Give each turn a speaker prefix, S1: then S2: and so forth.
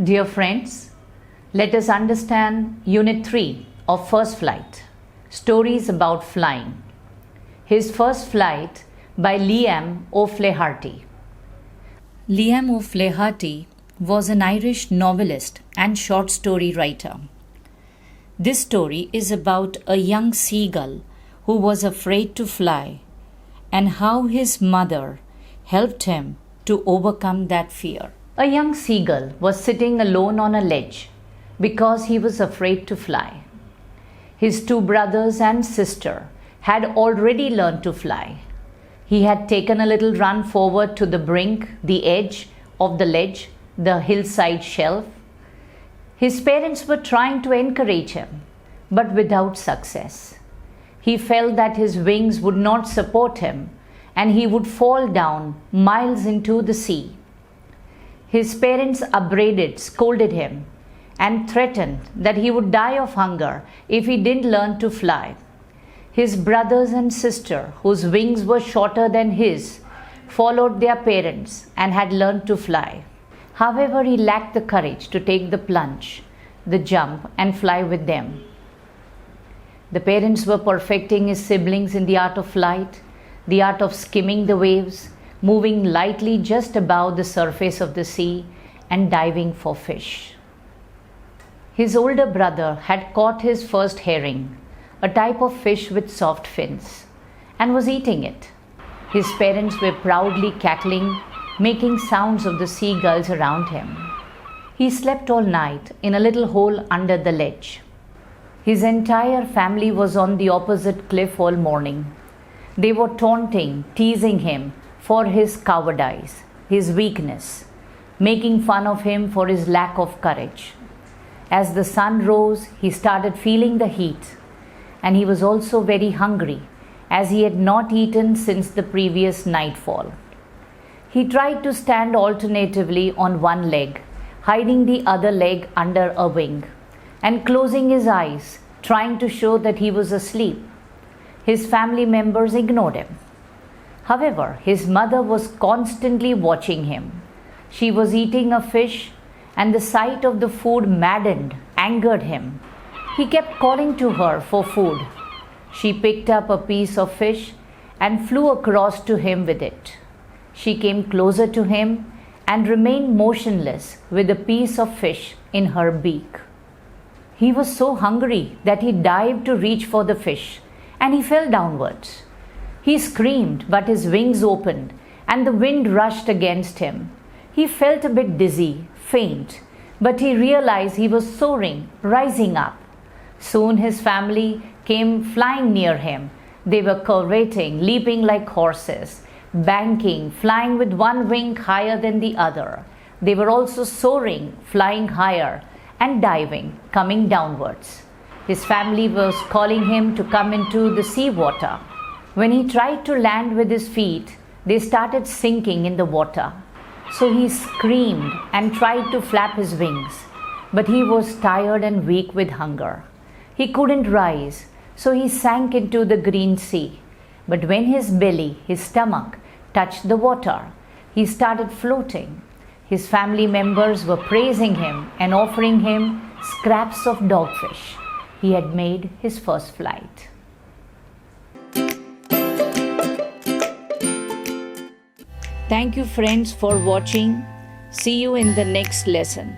S1: Dear friends, let us understand Unit 3 of First Flight, Stories about Flying. His First Flight by Liam O'Flaherty. Liam O'Flaherty was an Irish novelist and short story writer. This story is about a young seagull who was afraid to fly and how his mother helped him to overcome that fear. A young seagull was sitting alone on a ledge because he was afraid to fly. His two brothers and sister had already learned to fly. He had taken a little run forward to the brink, the edge of the ledge, the hillside shelf. His parents were trying to encourage him, but without success. He felt that his wings would not support him and he would fall down miles into the sea. His parents upbraided, scolded him, and threatened that he would die of hunger if he didn't learn to fly. His brothers and sister, whose wings were shorter than his, followed their parents and had learned to fly. However, he lacked the courage to take the plunge, the jump, and fly with them. The parents were perfecting his siblings in the art of flight, the art of skimming the waves, moving lightly just above the surface of the sea, and diving for fish. His older brother had caught his first herring, a type of fish with soft fins, and was eating it. His parents were proudly cackling, making sounds of the seagulls around him. He slept all night in a little hole under the ledge. His entire family was on the opposite cliff all morning. They were taunting, teasing him for his cowardice, his weakness, making fun of him for his lack of courage. As the sun rose, he started feeling the heat, and he was also very hungry, as he had not eaten since the previous nightfall. He tried to stand alternatively on one leg, hiding the other leg under a wing, and closing his eyes, trying to show that he was asleep. His family members ignored him. However, his mother was constantly watching him. She was eating a fish, and the sight of the food maddened, angered him. He kept calling to her for food. She picked up a piece of fish and flew across to him with it. She came closer to him and remained motionless with a piece of fish in her beak. He was so hungry that he dived to reach for the fish, and he fell downwards. He screamed, but his wings opened, and the wind rushed against him. He felt a bit dizzy, faint, but he realized he was soaring, rising up. Soon his family came flying near him. They were curveting, leaping like horses, banking, flying with one wing higher than the other. They were also soaring, flying higher, and diving, coming downwards. His family was calling him to come into the seawater. When he tried to land with his feet, they started sinking in the water. So he screamed and tried to flap his wings, but he was tired and weak with hunger. He couldn't rise, so he sank into the green sea. But when his belly, his stomach, touched the water, he started floating. His family members were praising him and offering him scraps of dogfish. He had made his first flight. Thank you, friends, for watching. See you in the next lesson.